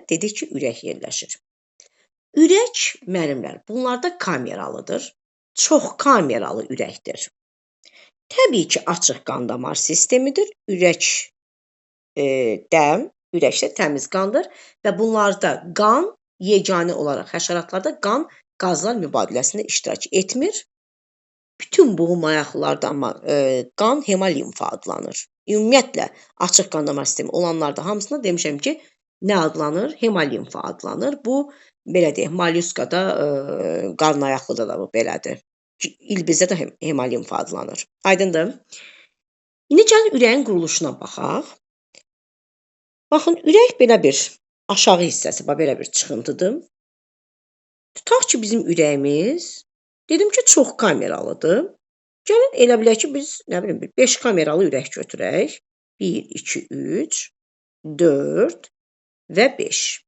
dedik ki, ürək yerləşir. Ürək, müəllimlər, bunlarda kameralıdır. Çox kameralı ürəkdir. Təbii ki, açıq qan damar sistemidir. Ürək ürəkdə təmiz qandır və bunlarda qan yeganə olaraq həşəratlarda qan qazlar mübadiləsində iştirak etmir. Bütün boğum ayaqlarda amma qan hemolimfa adlanır. Ümumiyyətlə, açıq qan damar sistemi olanlarda hamısında demişəm ki, nə adlanır? Hemolimfa adlanır. Bu, belə deyək, mollyuskada, qarın ayaqlıda da bu belədir. İlbizdə də hemolimfa adlanır. Aydındır? İndi gəlin ürəyin quruluşuna baxaq. Baxın, ürək belə bir aşağı hissəsi, belə bir çıxıntıdır. Tutaq ki, bizim ürəyimiz, dedim ki, çox kameralıdır. Gəlin, elə bilək ki, biz, 5 kameralı ürək götürək. 1, 2, 3, 4 və 5.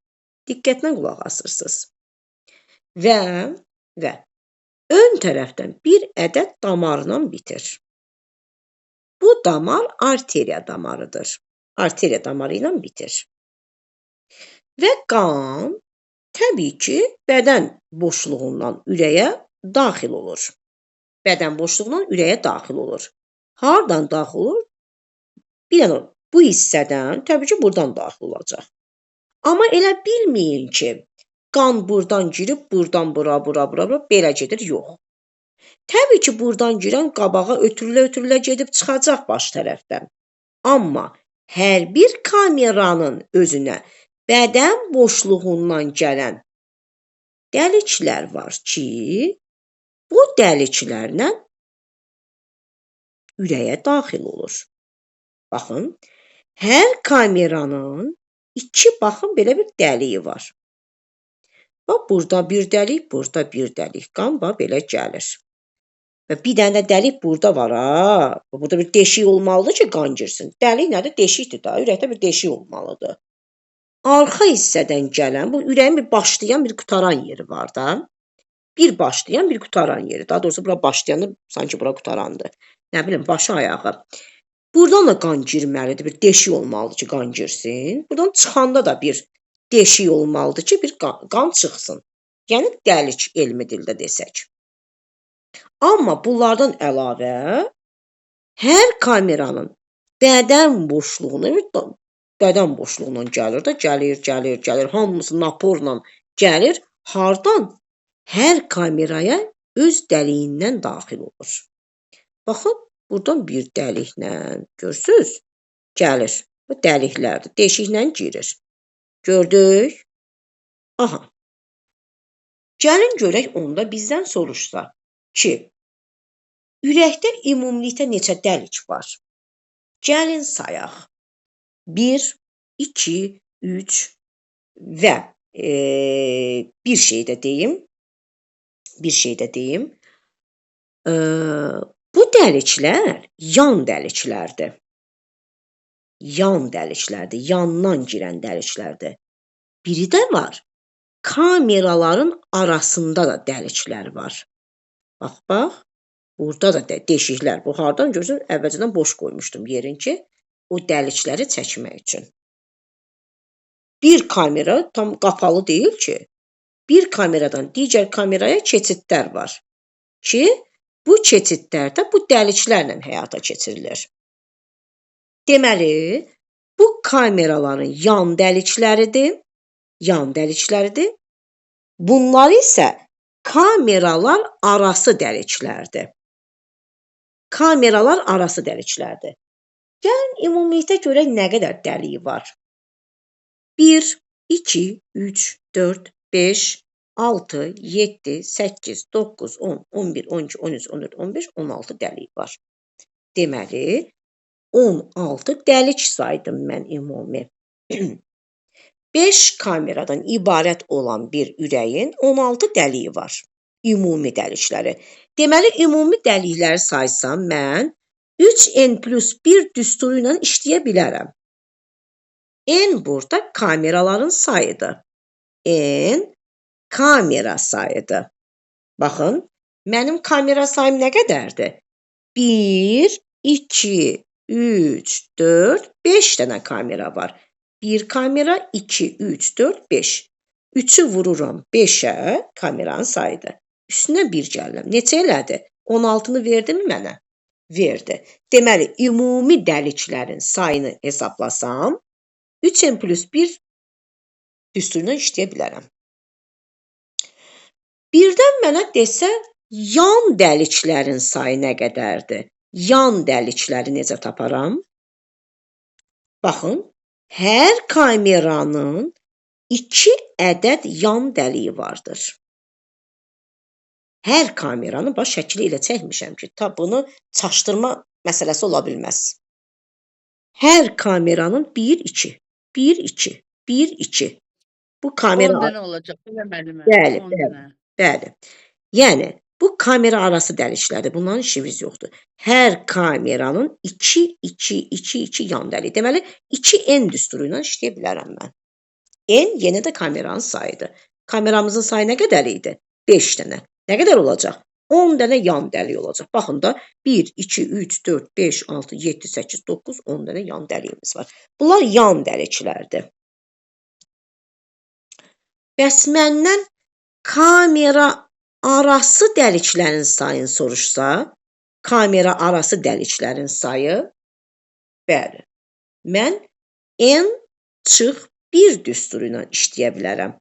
Diqqətlə qulaq asırsınız. Və ön tərəfdən bir ədəd damarla bitir. Bu damar arteriya damarıdır. Arteriya damarı ilə bitir. Və qan təbii ki, bədən boşluğundan ürəyə daxil olur. Bədən boşluğundan ürəyə daxil olur. Hardan daxil olur? Bir dənə bu hissədən, təbii ki, buradan daxil olacaq. Amma elə bilməyin ki, qan buradan girib, buradan bura, belə gedir, yox. Təbii ki, buradan girən qabağa ötürülə gedib çıxacaq baş tərəfdən. Amma hər bir kameranın özünə bədən boşluğundan gələn dəliklər var ki, bu dəliklərlə ürəyə daxil olur. Baxın, hər kameranın baxın, belə bir dəliyi var. Bax, burada bir dəlik, burada bir dəlik. Qan belə gəlir. Və bir dənə dəlik burada var, ha. Burada bir deşik olmalıdır ki, qan girsin. Dəlik nədir? Deşikdir da. Ürəkdə bir deşik olmalıdır. Arxa hissədən gələn, bu ürəyin bir başlayan, bir qutaran yeri var da. Bir başlayan, bir qutaran yeri. Daha doğrusu, bura başlayanı, sanki bura qutarandır. Nə bilim, başı ayağı. Buradan da qan girməlidir. Bir deşik olmalıdır ki, qan girsin. Buradan çıxanda da bir deşik olmalıdır ki, bir qan çıxsın. Yəni, dəlik elmi dildə desək. Amma bunlardan əlavə hər kameranın bədən boşluğundan gəlir də, gəlir, hamısı naporla gəlir. Hardan? Hər kameraya öz dəliyindən daxil olur. Baxın, buradan bir dəliklə, görürsünüz, gəlir. Bu dəliklərdir, deşiklə girir. Gördük? Aha. Gəlin görək, onda bizdən soruşsa ki, ürəkdə ümumilikdə neçə dəlik var? Gəlin sayaq. 1, 2, 3 və bir şey də deyim. Bu dəliklər yan dəliklərdir. Yandan girən dəliklərdir. Biri də var, kameraların arasında da dəliklər var. Bax, burada da deşiklər. Bu, hardan görürsən, əvvəlcədən boş qoymuşdum yerin ki, o dəlikləri çəkmək üçün. Bir kamera tam qapalı deyil ki, bir kameradan digər kameraya keçidlər var ki, bu keçidlərdə bu dəliklərlə həyata keçirilir. Deməli, bu kameraların yan dəlikləridir. Bunlar isə kameralar arası dəliklərdir. Gəlin, ümumilikdə görək nə qədər dəliyi var. 1, 2, 3, 4, 5, 6, 7, 8, 9, 10, 11, 12, 13, 14, 15, 16 dəliyi var. Deməli, 16 dəlik saydım mən ümumi. 5 kameradan ibarət olan bir ürəyin 16 dəliyi var. Ümumi dəlikləri. Deməli, ümumi dəlikləri saysam mən 3n+1 düsturu ilə işləyə bilərəm. N burada kameraların sayıdır. N kamera sayıdır. Baxın, mənim kamera sayım nə qədərdir? 1, 2, 3, 4, 5 dənə kamera var. 1 kamera, 2, 3, 4, 5. 3'ü vururam 5'ə, kameranın sayıdır. Üstünə 1 gəlirəm. Neçə elədi? 16-nı verdimi mənə? Verdi. Deməli, ümumi dəliklərin sayını hesablasam, 3n plus 1 düsturuna işləyə bilərəm. Birdən mənə desə, yan dəliklərin sayı nə qədərdir? Yan dəlikləri necə taparam? Baxın, hər kameranın 2 ədəd yan dəliyi vardır. Hər kameranın, bax, şəkili ilə çəkmişəm ki, bunu çaşdırma məsələsi ola bilməz. Hər kameranın 1, 2, 1, 2, 1, 2. Bu kamera... 10 dənə olacaq, elə müəllimə. Bəli, 10 bəli, dənə. bəli. Yəni, bu kamera arası dəliklərdir. Bunların işimiz yoxdur. Hər kameranın 2, 2, 2, 2 yan dəliyi. Deməli, 2n düsturu ilə işləyə bilərəm mən. N yenə də kameranın sayıdır. Kameramızın sayı nə qədər idi? 5 dənə. Nə qədər olacaq? 10 dənə yan dəliyi olacaq. Baxın da 1, 2, 3, 4, 5, 6, 7, 8, 9, 10 dənə yan dəliyimiz var. Bunlar yan dəliklərdir. Bəs məndən kamera arası dəliklərin sayını soruşsa, kamera arası dəliklərin sayı, bəli, mən n çıx 1 düsturu ilə işləyə bilərəm.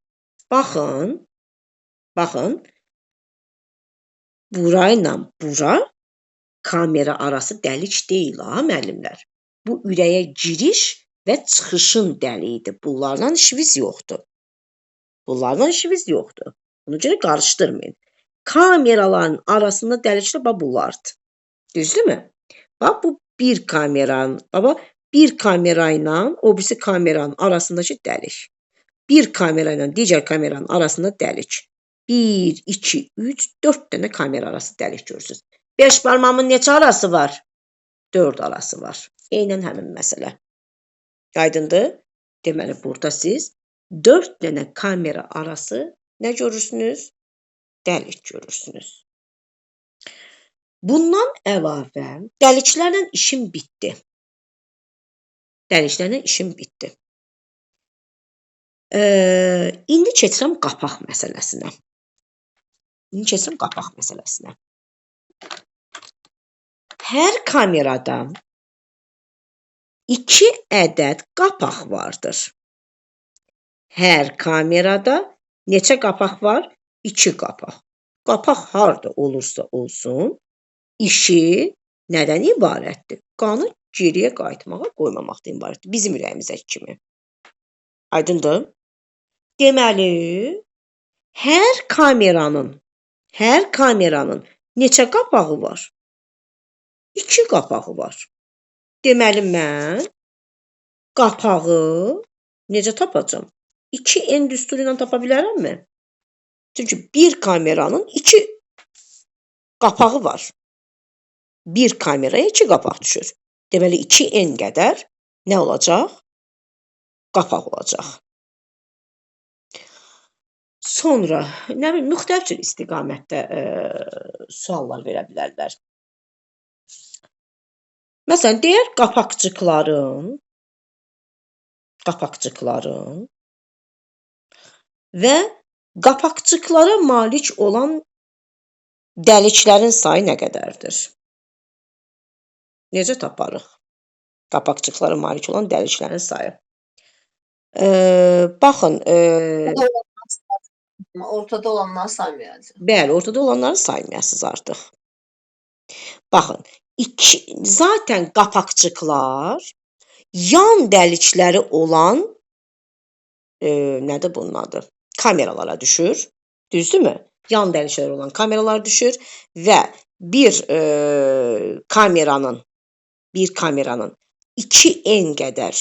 Baxın, bura ilə bura kamera arası dəlik deyil, ha, müəllimlər. Bu ürəyə giriş və çıxışın dəliyidir. Bunlarla işimiz yoxdur. Buna görə qarışdırmayın. Kameraların arasında dəliklər bunlardır. Düzdürmü? Bax, bu bir kameranın, bir kamera ilə o birisi kameranın arasındakı dəlik. Bir kamera ilə digər kameranın arasında dəlik. 1, 2, 3, 4 dənə kamera arası dəlik görürsünüz. 5 barmağımın neçə arası var? 4 arası var. Eynən həmin məsələ. Aydındır? Deməli, burada siz 4 dənə kamera arası nə görürsünüz? Dəlik görürsünüz. Bundan əlavə dəliklərlə işim bitdi. İndi keçirəm qapaq məsələsinə. Hər kamerada 2 ədəd qapaq vardır. Hər kamerada neçə qapaq var? 2 qapaq. Qapaq harda olursa olsun, işi nədən ibarətdir? Qanı geriyə qayıtmağa qoymamaqdan ibarətdir. Bizim ürəyimizə kimi. Aydındır? Deməli, hər kameranın neçə qapağı var? 2 qapağı var. Deməli, mən qapağı necə tapacam? 2n düsturu ilə tapa bilərəmmi? Çünki bir kameranın 2 qapağı var. Bir kameraya 2 qapaq düşür. Deməli, 2n qədər nə olacaq? Qapaq olacaq. Sonra, nə bilim, müxtəlif cür istiqamətdə suallar verə bilərlər. Məsələn, deyər qapaqcıqların və qapaqcıqlara malik olan dəliklərin sayı nə qədərdir? Necə taparıq? Qapaqcıqlara malik olan dəliklərin sayı. Baxın, ortada olanları saymayacaq. Bəli, ortada olanları saymayasınız artıq. Baxın, zaten qapaqcıqlar yan dəlikləri olan nədir bunun adı? Kameralara düşür. Düzdürmü? Yan dəlikləri olan kameralar düşür və bir kameranın 2n qədər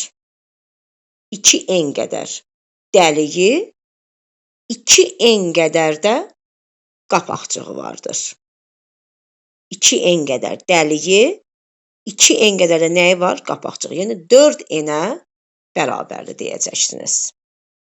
dəliyi, 2n qədər də qapaqcığı vardır. 2n qədər dəliyi, 2n qədər də nəyi var? Qapaqcığı. Yəni 4n-ə bərabərdir deyəcəksiniz.